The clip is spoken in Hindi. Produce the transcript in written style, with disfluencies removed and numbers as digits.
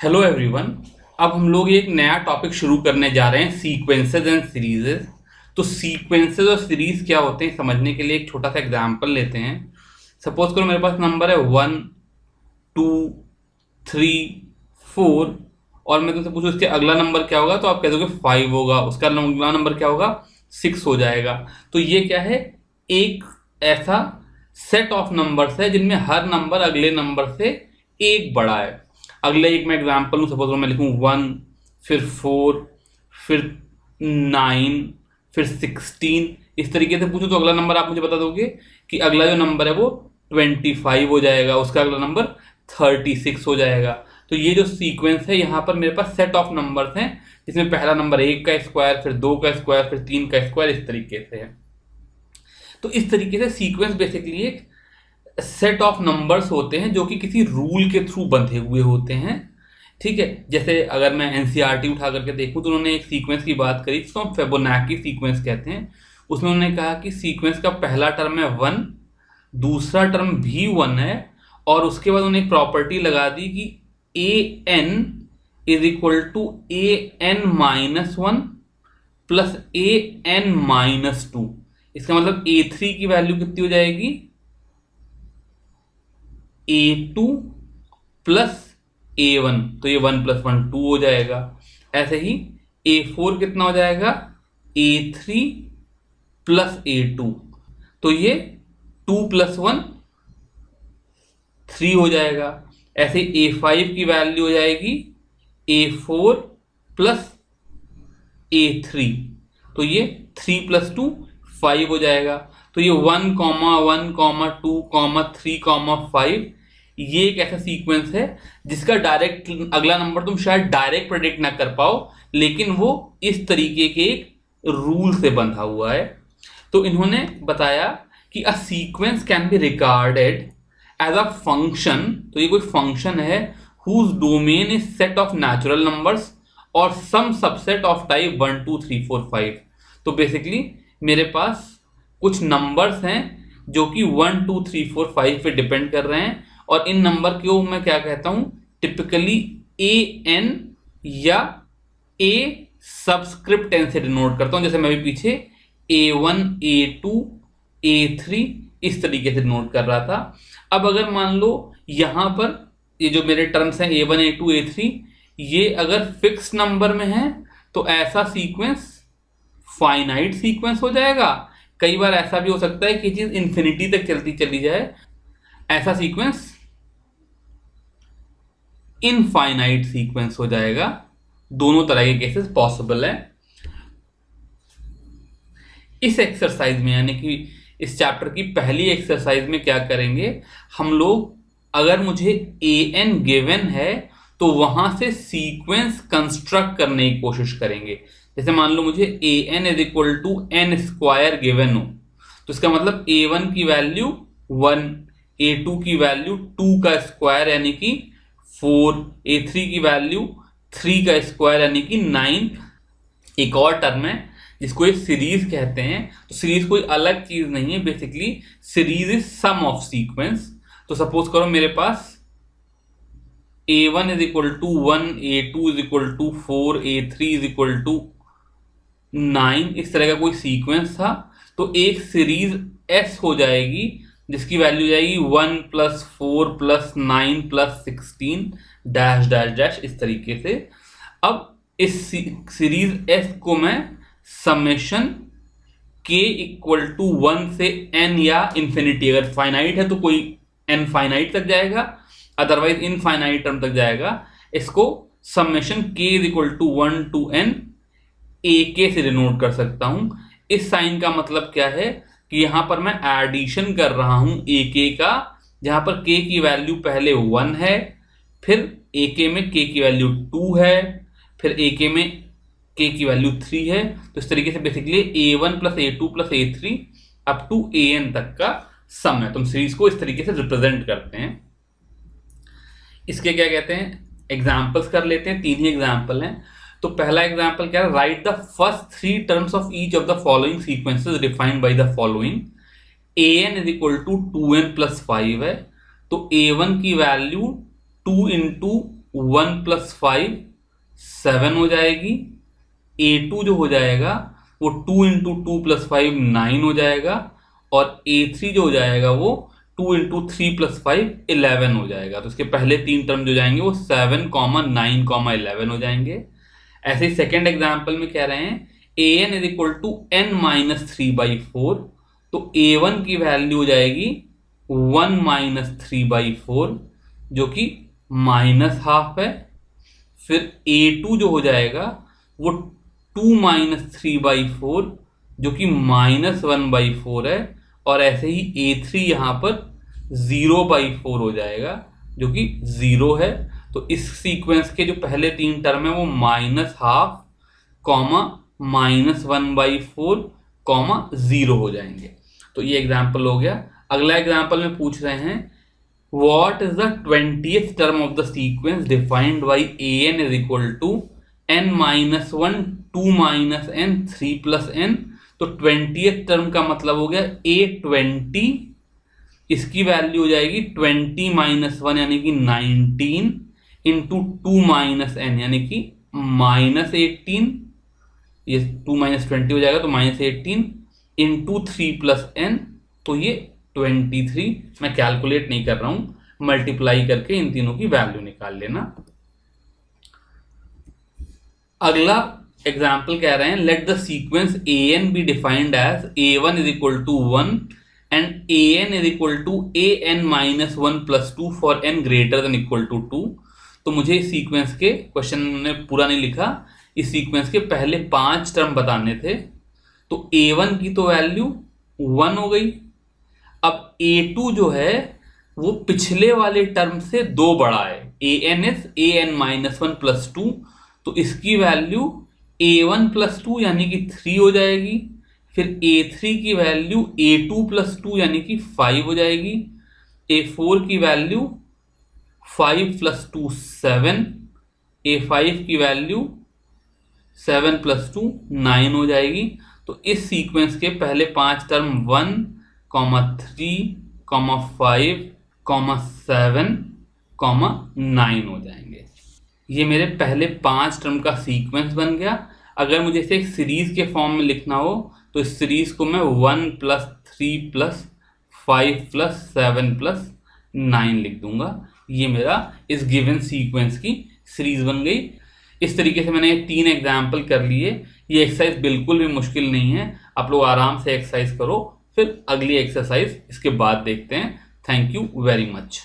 Hello everyone. अब हम लोग एक नया टॉपिक शुरू करने जा रहे हैं, सीक्वेंसेस एंड सीरीजेस। तो सीक्वेंसेस और सीरीज क्या होते हैं समझने के लिए एक छोटा सा एग्जांपल लेते हैं। सपोज करो मेरे पास नंबर है 1 2 3 4 और मैं तुमसे पूछूं इसके अगला नंबर क्या होगा, तो आप कह दोगे 5 होगा, उसका अगला नंबर क्या होगा, 6 हो जाएगा। तो ये क्या है, एक ऐसा सेट ऑफ नंबर्स है जिनमें हर नंबर अगले नंबर से एक बड़ा है। अगले एक मैं एग्जांपल लूँ, सपोज मैं लिखूँ 1, फिर 4, फिर 9, फिर 16। इस तरीके से पूछूं तो अगला नंबर आप मुझे बता दोगे कि अगला जो नंबर है वो 25 हो जाएगा, उसका अगला नंबर 36 हो जाएगा। तो ये जो सीक्वेंस है यहाँ पर मेरे पास सेट ऑफ नंबर्स हैं जिसमें पहला नंबर 1 का स्क्वायर, फिर 2 का स्क्वायर, फिर 3 का स्क्वायर, इस तरीके से है। तो इस तरीके से सीक्वेंस बेसिकली एक सेट ऑफ नंबर्स होते हैं जो कि किसी रूल के थ्रू बंधे हुए होते हैं। ठीक है, जैसे अगर मैं एनसीईआरटी उठा करके देखूं तो उन्होंने एक सीक्वेंस की बात करी जिसको हम फिबोनाची सीक्वेंस कहते हैं। उसमें उन्होंने कहा कि सीक्वेंस का पहला टर्म है 1, दूसरा टर्म भी 1 है, और उसके बाद उन्होंने एक प्रॉपर्टी लगा दी कि A N is equal to A N minus 1 plus A N minus 2। इसका मतलब A3 की वैल्यू कितनी हो जाएगी, A2 प्लस A1, तो ये 1 + 1 2 हो जाएगा। ऐसे ही A4 कितना हो जाएगा, A3 प्लस A2, तो ये 2 + 1 3 हो जाएगा। ऐसे A5 की वैल्यू हो जाएगी A4 प्लस A3, तो ये 3 + 2 5 हो जाएगा। तो ये 1, 1, 2, 3, 5 ये एक ऐसा सीक्वेंस है जिसका डायरेक्ट अगला नंबर तुम शायद डायरेक्ट प्रेडिक्ट ना कर पाओ, लेकिन वो इस तरीके के एक रूल से बंधा हुआ है। तो इन्होंने बताया कि a sequence can be regarded as a function, तो ये कोई फंक्शन है whose domain is set of natural numbers और सम सबसेट ऑफ टाइप 1 2 3 4 5। तो बेसिकली मेरे पास कुछ नंबर्स हैं जो कि 1 2 3 4 5 पे डिपेंड कर रहे हैं, और इन नंबर को मैं क्या कहता हूं, टिपिकली ए एन या ए सबस्क्रिप्ट एन से डिनोट करता हूं। जैसे मैं भी पीछे A1 A2 A3 इस तरीके से डिनोट कर रहा था। अब अगर मान लो यहां पर ये जो मेरे टर्म्स हैं A1 A2 A3, ये अगर फिक्स नंबर में है तो ऐसा सीक्वेंस फाइनाइट सीक्वेंस हो जाएगा। कई बार ऐसा भी हो सकता है कि चीज इंफिनिटी तक चलती चली जाए, ऐसा सीक्वेंस इनफाइनाइट सीक्वेंस हो जाएगा। दोनों तरह के केसेस पॉसिबल है। इस एक्सरसाइज में यानी कि इस चैप्टर की पहली एक्सरसाइज में क्या करेंगे हम लोग, अगर मुझे ए एन गिवन है तो वहां से सीक्वेंस कंस्ट्रक्ट करने की कोशिश करेंगे। जैसे मान लो मुझे A N is equal to N square given हो, तो इसका मतलब A1 की वैल्यू 1, A2 की वैल्यू 2 का स्क्वायर यानी कि 4, A3 की वैल्यू 3 का स्क्वायर यानी कि 9। एक और टर्म है जिसको ये सीरीज कहते हैं। तो सीरीज कोई अलग चीज नहीं है, basically series is sum of sequence. तो सपोज करो मेरे पास A1 is equal to 1, A2 is equal to 4, A3 is equal to 9, इस तरह का कोई सीक्वेंस था। तो एक सीरीज S हो जाएगी जिसकी वैल्यू जाएगी 1 + 4 + 9 + 16 डैश डैश डैश, इस तरीके से। अब इस सीरीज S को मैं समेशन k इक्वल टू 1 से n या इंफिनिटी, अगर फाइनाइट है तो कोई n फाइनाइट तक जाएगा, अदरवाइज इनफाइनाइट टर्म तक जाएगा। इसको summation k is equal to 1 to n ak से डिनोट कर सकता हूं। इस साइन का मतलब क्या है कि यहां पर मैं एडिशन कर रहा हूं ak का, जहां पर k की वैल्यू पहले 1 है, फिर ak में k की वैल्यू 2 है, फिर ak में k की वैल्यू 3 है। तो इस तरीके से basically A1 + A2 + A3 up to an तक का सम है। तुम सीरीज को इस तरीके से रिप्रेजेंट करते हैं। इसके क्या कहते हैं, एग्जाम्पल्स कर लेते हैं। 3 ही एग्जाम्पल हैं। तो पहला एग्जाम्पल क्या है, write the first 3 terms of each of the following sequences defined by the following. an is equal to 2n + 5 है, तो A1 की वैल्यू 2 × 1 + 5 7 हो जाएगी। A2 जो हो जाएगा वो 2 × 2 + 5 9 हो जाएगा। और A3 जो हो जाएगा वो 2 × 3 + 5 11 हो जाएगा। तो इसके पहले 3 टर्म जो जाएंगे वो 7, 9, 11 हो जाएंगे। ऐसे ही सेकेंड एग्जाम्पल में कह रहे हैं an = n - 3/4। तो a1 की वैल्यू हो जाएगी 1 - 3/4 जो कि -½ है। फिर a2 जो हो जाएगा वो 2 - 3/4 जो कि -1/4 है। और ऐसे ही a3 यहाँ पर 0/4 हो जाएगा जो कि 0 है। तो इस सीक्वेंस के जो पहले 3 टर्म है वो -½ -1/4 0 हो जाएंगे। तो ये एग्जाम्पल हो गया। अगला एग्जाम्पल में पूछ रहे हैं what is the 20th term of the sequence defined by an = n - 1 2 - n 3 + n। तो 20th टर्म का मतलब हो गया a20। इसकी वैल्यू हो जाएगी 20 - 1 यानी कि 19 × 2 - n यानी कि -18। ये 2 - 20 हो जाएगा तो -18 × 3 + n तो ये 23। मैं कैलकुलेट नहीं कर रहा हूं, मल्टीप्लाई करके इन तीनों की वैल्यू निकाल लेना। अगला एग्जाम्पल कह रहे हैं let the sequence an be defined as a1 = 1 and an = an - 1 + 2 for n > 2। तो मुझे इस सीक्वेंस के क्वेश्चन में पूरा नहीं लिखा, इस सीक्वेंस के पहले 5 टर्म बताने थे। तो a1 की तो वैल्यू 1 हो गई। अब a2 जो है वो पिछले वाले टर्म से 2 बड़ा है। an is an - 1 + 2। तो इसकी वैल्यू a1 + 2 यानी कि 3 हो जाएगी। फिर a3 की वैल्यू a2 + 2 यानी कि 5 हो जाएगी। a4 की वैल्यू 5 + 2 7। a5 की वैल्यू 7 + 2 9 हो जाएगी। तो इस सीक्वेंस के पहले 5 टर्म 1, 3, 5, 7, 9 हो जाएंगे। ये मेरे पहले 5 टर्म का सीक्वेंस बन गया। अगर मुझे इसे एक सीरीज के फॉर्म में लिखना हो तो इस सीरीज को मैं 1 + 3 + 5 + 7 + 9 लिख दूंगा। ये मेरा इस गिवन सीक्वेंस की सीरीज बन गई। इस तरीके से मैंने 3 एग्जाम्पल कर लिए। ये एक्सरसाइज बिल्कुल भी मुश्किल नहीं है, आप लोग आराम से एक्सरसाइज करो। फिर अगली एक्सरसाइज इसके बाद देखते हैं। Thank you very much.